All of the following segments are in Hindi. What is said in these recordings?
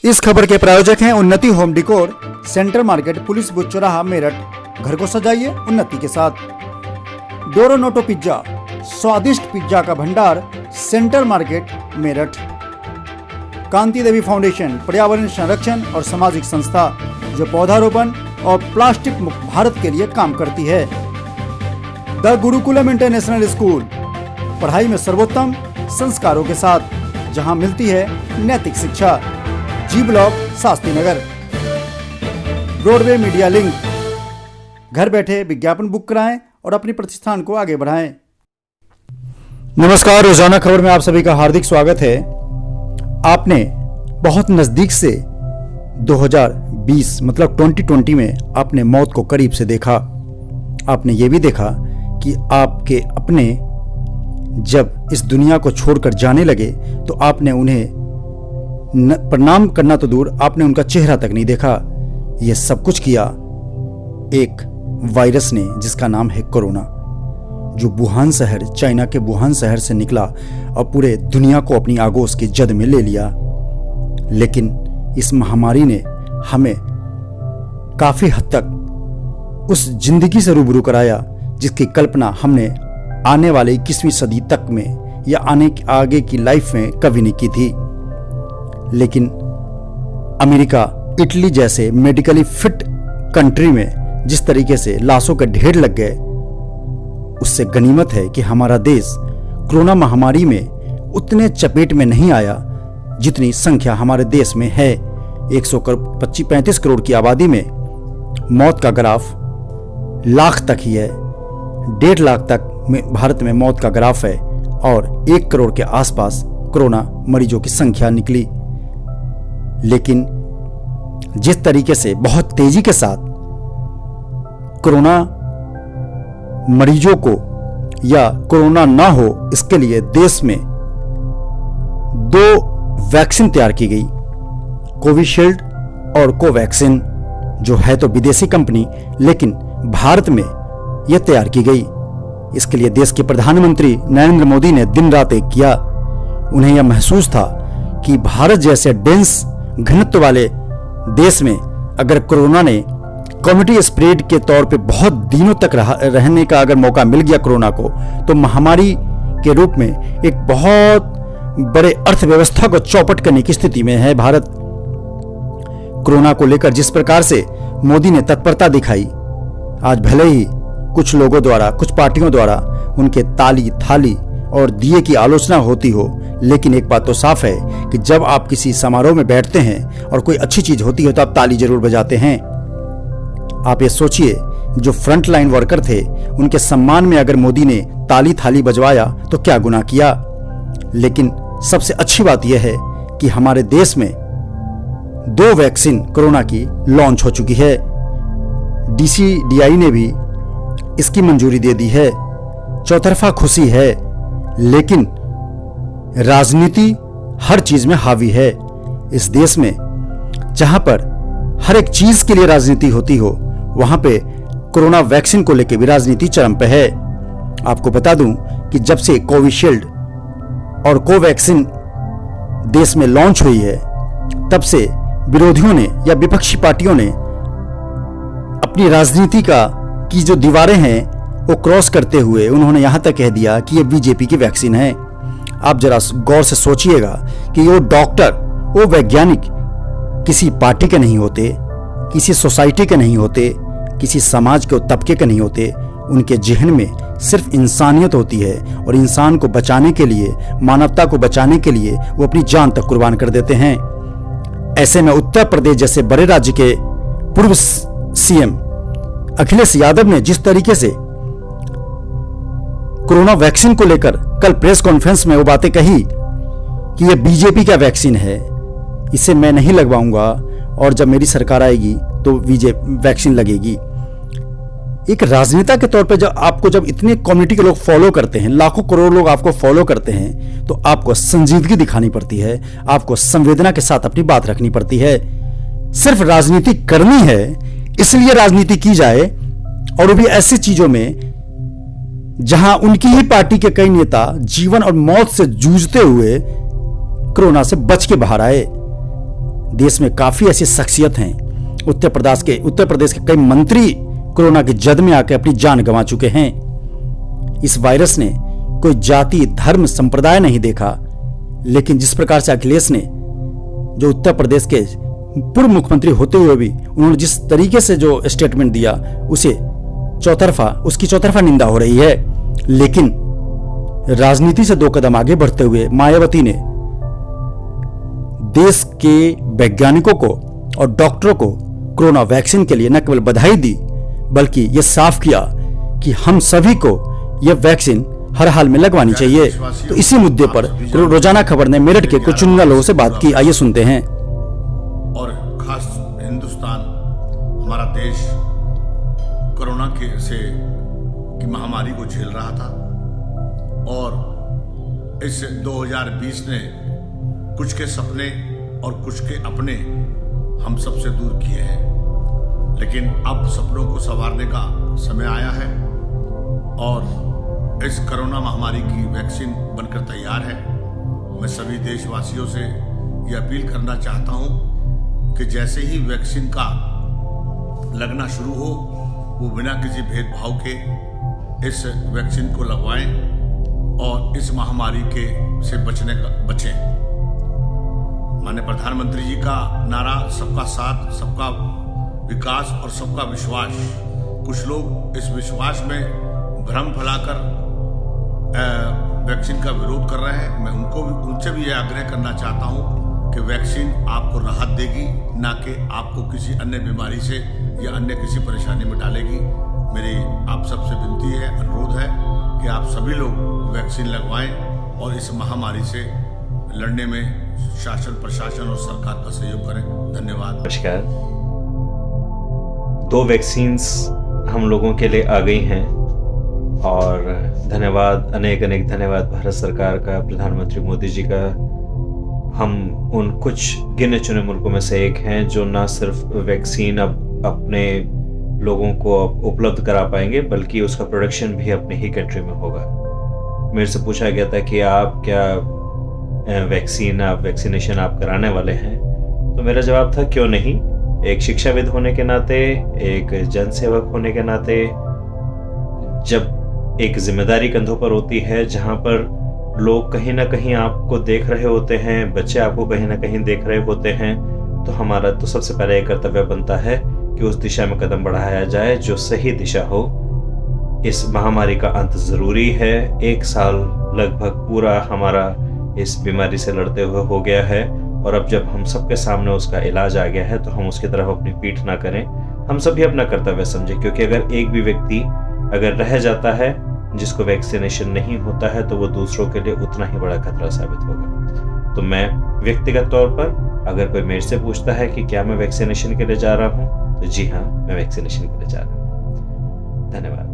इस खबर के प्रायोजक हैं उन्नति home डिकोर, centre market, police booth चौराहा, मेरठ। घर को सजाइए उन्नति के साथ। डोरोनोटो पिज्जा, स्वादिष्ट पिज्जा का भंडार, सेंटर मार्केट, मेरठ। कांति देवी फाउंडेशन, पर्यावरण संरक्षण और सामाजिक संस्था जो पौधारोपण और प्लास्टिक मुक्त भारत के लिए काम करती है। द गुरुकुलम इंटरनेशनल स्कूल, पढ़ाई में सर्वोत्तम संस्कारों के साथ, जहां मिलती है नैतिक शिक्षा। जी block, Shastri Nagar. Broadway media link, घर बैठे विज्ञापन बुक कराएं और अपनी प्रतिष्ठान को आगे बढ़ाएं। नमस्कार, रोजाना खबर में आप सभी का हार्दिक स्वागत है। आपने बहुत नजदीक से 2020 मतलब 2020 में आपने मौत को करीब से देखा। आपने ये भी देखा कि आपके अपने जब इस दुनिया को छोड़कर जाने लगे तो आपने उन्हें प्रणाम करना तो दूर, आपने उनका चेहरा तक नहीं देखा। यह सब कुछ किया एक वायरस ने जिसका नाम है कोरोना, जो वुहान शहर, चाइना के वुहान शहर से निकला और पूरे दुनिया को अपनी आगोश की जद में ले लिया। लेकिन इस महामारी ने हमें काफी हद तक उस जिंदगी से रूबरू कराया जिसकी कल्पना हमने आने वाले 21वीं सदी तक में या आगे की लाइफ में कभी नहीं की थी। लेकिन अमेरिका, इटली जैसे मेडिकली फिट कंट्री में जिस तरीके से लाशों के ढेर लग गए, उससे गनीमत है कि हमारा देश कोरोना महामारी में उतने चपेट में नहीं आया जितनी संख्या हमारे देश में है। 135 करोड़ की आबादी में मौत का ग्राफ लाख तक ही है। 1.5 लाख तक भारत में मौत का ग्राफ है और 1 करोड़ के आसपास कोरोना मरीजों की संख्या निकली। लेकिन जिस तरीके से बहुत तेजी के साथ कोरोना मरीजों को या कोरोना ना हो इसके लिए देश में 2 वैक्सीन तैयार की गई, कोविशील्ड और कोवैक्सीन, जो है तो विदेशी कंपनी लेकिन भारत में यह तैयार की गई। इसके लिए देश के प्रधानमंत्री नरेंद्र मोदी ने दिन रात एक किया। उन्हें यह महसूस था कि भारत जैसे डेंस घनत्व वाले देश में अगर कोरोना ने कम्युनिटी स्प्रेड के तौर पे बहुत दिनों तक रहने का अगर मौका मिल गया कोरोना को, तो महामारी के रूप में एक बहुत बड़े अर्थव्यवस्था को चौपट करने की स्थिति में है भारत। कोरोना को लेकर जिस प्रकार से मोदी ने तत्परता दिखाई, आज भले ही कुछ लोगों द्वारा, कुछ पार्टियों द्वारा उनके ताली थाली और दिए की आलोचना होती हो, लेकिन एक बात तो साफ है कि जब आप किसी समारोह में बैठते हैं और कोई अच्छी चीज होती है तो आप ताली जरूर बजाते हैं। आप ये सोचिए, जो फ्रंट लाइन वर्कर थे उनके सम्मान में अगर मोदी ने ताली थाली बजवाया तो क्या गुनाह किया। लेकिन सबसे अच्छी बात यह है कि हमारे देश में 2 वैक्सीन कोरोना की लॉन्च हो चुकी है। DCGI ने भी इसकी मंजूरी दे दी है। चौतरफा खुशी है, लेकिन राजनीति हर चीज में हावी है। इस देश में जहां पर हर एक चीज के लिए राजनीति होती हो, वहां पे कोरोना वैक्सीन को लेकर भी राजनीति चरम पे है। आपको बता दूं कि जब से कोविशील्ड और कोवैक्सीन देश में लॉन्च हुई है, तब से विरोधियों ने या विपक्षी पार्टियों ने अपनी राजनीति की जो दीवारें हैं वो क्रॉस करते हुए उन्होंने यहां तक कह दिया कि ये बीजेपी की वैक्सीन है। आप जरा गौर से सोचिएगा कि वो डॉक्टर, वो वैज्ञानिक किसी पार्टी के नहीं होते, किसी सोसाइटी के नहीं होते, किसी समाज के तबके के नहीं होते। उनके जहन में सिर्फ इंसानियत होती है और इंसान को बचाने के लिए, मानवता को बचाने के लिए वो अपनी जान तक कुर्बान कर देते हैं। ऐसे में उत्तर प्रदेश जैसे बड़े राज्य के पूर्व CM अखिलेश यादव ने जिस तरीके से कोरोना वैक्सीन को लेकर कल प्रेस कॉन्फ्रेंस में वो बातें कही कि ये बीजेपी का वैक्सीन है, इसे मैं नहीं लगवाऊंगा और जब मेरी सरकार आएगी तो वैक्सीन लगेगी। एक राजनेता के तौर पे जब इतने कम्युनिटी के लोग फॉलो करते हैं, लाखों करोड़ लोग आपको फॉलो करते हैं, तो आपको संजीदगी दिखानी पड़ती है, आपको संवेदना के साथ अपनी बात रखनी पड़ती है। सिर्फ राजनीति करनी है इसलिए राजनीति की जाए, और वो भी ऐसी चीजों में जहां उनकी ही पार्टी के कई नेता जीवन और मौत से जूझते हुए कोरोना से बच के बाहर आए। देश में काफी ऐसी शख्सियत हैं। उत्तर प्रदेश के कई मंत्री कोरोना की जद में आकर अपनी जान गंवा चुके हैं। इस वायरस ने कोई जाति, धर्म, संप्रदाय नहीं देखा, लेकिन जिस प्रकार से अखिलेश ने, जो उत्तर प्रदेश के पूर्व मुख्यमंत्री होते हुए भी, उन्होंने जिस तरीके से जो स्टेटमेंट दिया, उसकी चौतरफा निंदा हो रही है। लेकिन राजनीति से 2 कदम आगे बढ़ते हुए मायावती ने देश के वैज्ञानिकों को और डॉक्टरों को कोरोना वैक्सीन के लिए न केवल बधाई दी, बल्कि यह साफ किया कि हम सभी को यह वैक्सीन हर हाल में लगवानी चाहिए। तो इसी मुद्दे पर रोजाना खबर ने मेरठ के कुछ चुनिंदा लोगों से बात की। आइए सुनते हैं। और खास हिंदुस्तान, हमारा देश कोरोना की महामारी को झेल रहा था और इस 2020 ने कुछ के सपने और कुछ के अपने हम सबसे दूर किए हैं, लेकिन अब सपनों को संवारने का समय आया है और इस कोरोना महामारी की वैक्सीन बनकर तैयार है। मैं सभी देशवासियों से ये अपील करना चाहता हूं कि जैसे ही वैक्सीन का लगना शुरू हो, वो बिना किसी भेदभाव के इस वैक्सीन को लगवाएं और इस महामारी से बचें। माननीय प्रधानमंत्री जी का नारा सबका साथ, सबका विकास और सबका विश्वास, कुछ लोग इस विश्वास में भ्रम फैलाकर वैक्सीन का विरोध कर रहे हैं। मैं उनसे भी यह आग्रह करना चाहता हूं कि वैक्सीन आपको राहत देगी, ना कि आपको किसी अन्य बीमारी से या अन्य किसी परेशानी में डालेगी। मेरी आप सबसे विनती है, अनुरोध है कि आप सभी लोग वैक्सीन लगवाएं और इस महामारी से लड़ने में शासन, प्रशासन और सरकार का सहयोग करें। धन्यवाद। नमस्कार। 2 वैक्सीन्स हम लोगों के लिए आ गई हैं और धन्यवाद, अनेक धन्यवाद भारत सरकार का, प्रधानमंत्री मोदी जी का। हम उन कुछ गिने चुने मुल्कों में से एक हैं जो न सिर्फ वैक्सीन अब अपने लोगों को उपलब्ध करा पाएंगे, बल्कि उसका प्रोडक्शन भी अपने ही कंट्री में होगा। मेरे से पूछा गया था कि आप क्या वैक्सीनेशन आप कराने वाले हैं, तो मेरा जवाब था क्यों नहीं। एक शिक्षाविद होने के नाते, एक जनसेवक होने के नाते, जब एक जिम्मेदारी कंधों पर होती है, जहां पर लोग कहीं ना कहीं आपको देख रहे होते हैं, बच्चे आपको कहीं ना कहीं देख रहे होते हैं, तो हमारा तो सबसे पहले एक कर्तव्य बनता है कि उस दिशा में कदम बढ़ाया जाए जो सही दिशा हो। इस महामारी का अंत जरूरी है। 1 साल लगभग पूरा हमारा इस बीमारी से लड़ते हुए हो गया है और अब जब हम सबके सामने उसका इलाज आ गया है तो हम उसकी तरफ अपनी पीठ ना करें, हम सभी अपना कर्तव्य समझें। क्योंकि अगर एक भी व्यक्ति अगर रह जाता है जिसको वैक्सीनेशन नहीं होता है, तो वो दूसरों के लिए उतना ही बड़ा खतरा साबित होगा। तो मैं व्यक्तिगत तौर पर, अगर कोई मेरे से पूछता है कि क्या मैं वैक्सीनेशन के लिए जा रहा हूँ, तो जी हाँ, मैं वैक्सीनेशन के लिए जा रहा हूँ। धन्यवाद।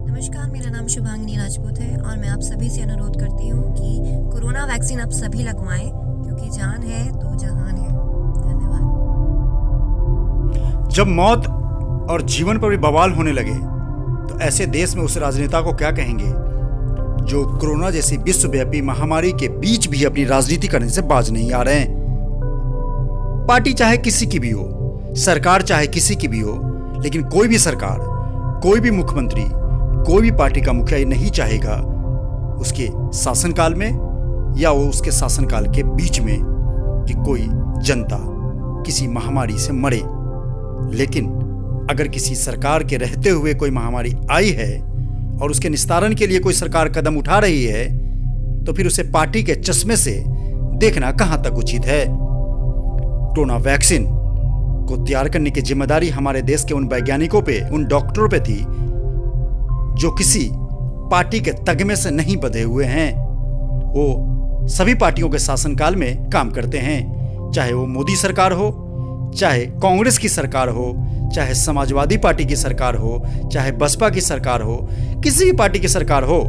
नमस्कार, मेरा नाम शुभांगी राजपूत है और मैं आप सभी से अनुरोध करती हूँ कि कोरोना वैक्सीन आप सभी लगवाएं, क्योंकि जान है तो जहान है। धन्यवाद। जब मौत और जीवन पर भी बवाल होने लगे, तो ऐसे देश में उस राजनेता को क्या कहेंगे जो कोरोना जैसी विश्वव्यापी महामारी के बीच भी अपनी राजनीति करने से बाज नहीं आ रहे हैं। पार्टी चाहे किसी की भी हो, सरकार चाहे किसी की भी हो, लेकिन कोई भी सरकार, कोई भी मुख्यमंत्री, कोई भी पार्टी का मुखिया ये नहीं चाहेगा उसके शासनकाल में या वो उसके शासनकाल के बीच में कि कोई जनता किसी महामारी से मरे। लेकिन अगर किसी सरकार के रहते हुए कोई महामारी आई है और उसके निस्तारण के लिए कोई सरकार कदम उठा रही है, तो फिर उसे पार्टी के चश्मे से देखना कहां तक उचित है। कोरोना वैक्सीन को तैयार करने की जिम्मेदारी हमारे देश के उन वैज्ञानिकों पे, उन डॉक्टरों पे थी जो किसी पार्टी के तगमे से नहीं बंधे हुए हैं। वो सभी पार्टियों के शासनकाल में काम करते हैं, चाहे वो मोदी सरकार हो, चाहे कांग्रेस की सरकार हो, चाहे समाजवादी पार्टी की सरकार हो, चाहे बसपा की सरकार हो, किसी भी पार्टी की सरकार हो।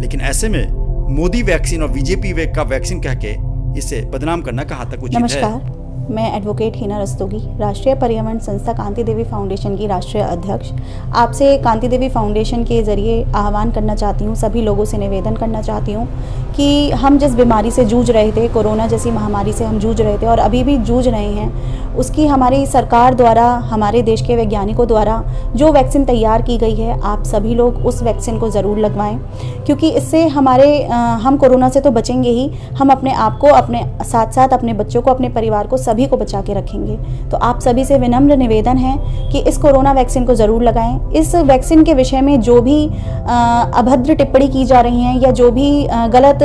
लेकिन ऐसे में मोदी वैक्सीन और बीजेपी का वैक्सीन कह के इसे बदनाम करना कहां तक उचित है। नमस्कार, मैं एडवोकेट हिना रस्तोगी, राष्ट्रीय पर्यावरण संस्था कांति देवी फाउंडेशन की राष्ट्रीय अध्यक्ष। आपसे कांति देवी फाउंडेशन के ज़रिए आह्वान करना चाहती हूँ, सभी लोगों से निवेदन करना चाहती हूँ कि हम जिस बीमारी से जूझ रहे थे, कोरोना जैसी महामारी से हम जूझ रहे थे और अभी भी जूझ रहे हैं, उसकी हमारी सरकार द्वारा, हमारे देश के वैज्ञानिकों द्वारा जो वैक्सीन तैयार की गई है, आप सभी लोग उस वैक्सीन को ज़रूर लगवाएं, क्योंकि इससे हम कोरोना से तो बचेंगे ही, हम अपने आप को, अपने साथ साथ अपने बच्चों को, अपने परिवार को, सभी को बचा के रखेंगे। तो आप सभी से विनम्र निवेदन है कि इस कोरोना वैक्सीन को ज़रूर लगाएं। इस वैक्सीन के विषय में जो भी अभद्र टिप्पणी की जा रही हैं या जो भी गलत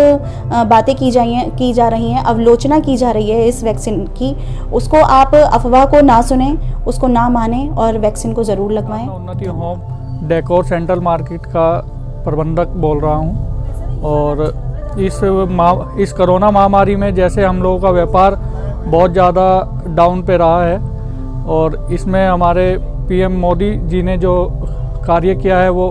बातें की जा रही हैं, अवलोचना की जा रही है इस वैक्सीन की, उसको आप अफवाह को ना सुने, उसको ना माने और वैक्सीन को ज़रूर लगवाएं। उन्नति होम डेकोर सेंट्रल मार्केट का प्रबंधक बोल रहा हूं और इस कोरोना महामारी में जैसे हम लोगों का व्यापार बहुत ज़्यादा डाउन पे रहा है और इसमें हमारे पीएम मोदी जी ने जो कार्य किया है वो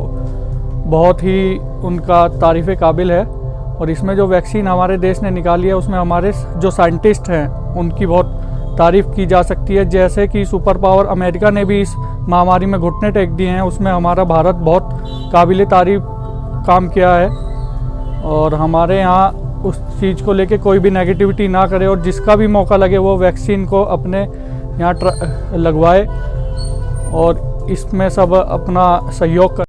बहुत ही उनका तारीफ़ काबिल है और इसमें जो वैक्सीन हमारे देश ने निकाली है उसमें हमारे जो साइंटिस्ट हैं उनकी बहुत तारीफ़ की जा सकती है। जैसे कि सुपर पावर अमेरिका ने भी इस महामारी में घुटने टेक दिए हैं, उसमें हमारा भारत बहुत काबिल तारीफ़ काम किया है और हमारे यहाँ उस चीज़ को लेके कोई भी नेगेटिविटी ना करे और जिसका भी मौका लगे वो वैक्सीन को अपने यहाँ लगवाए और इसमें सब अपना सहयोग कर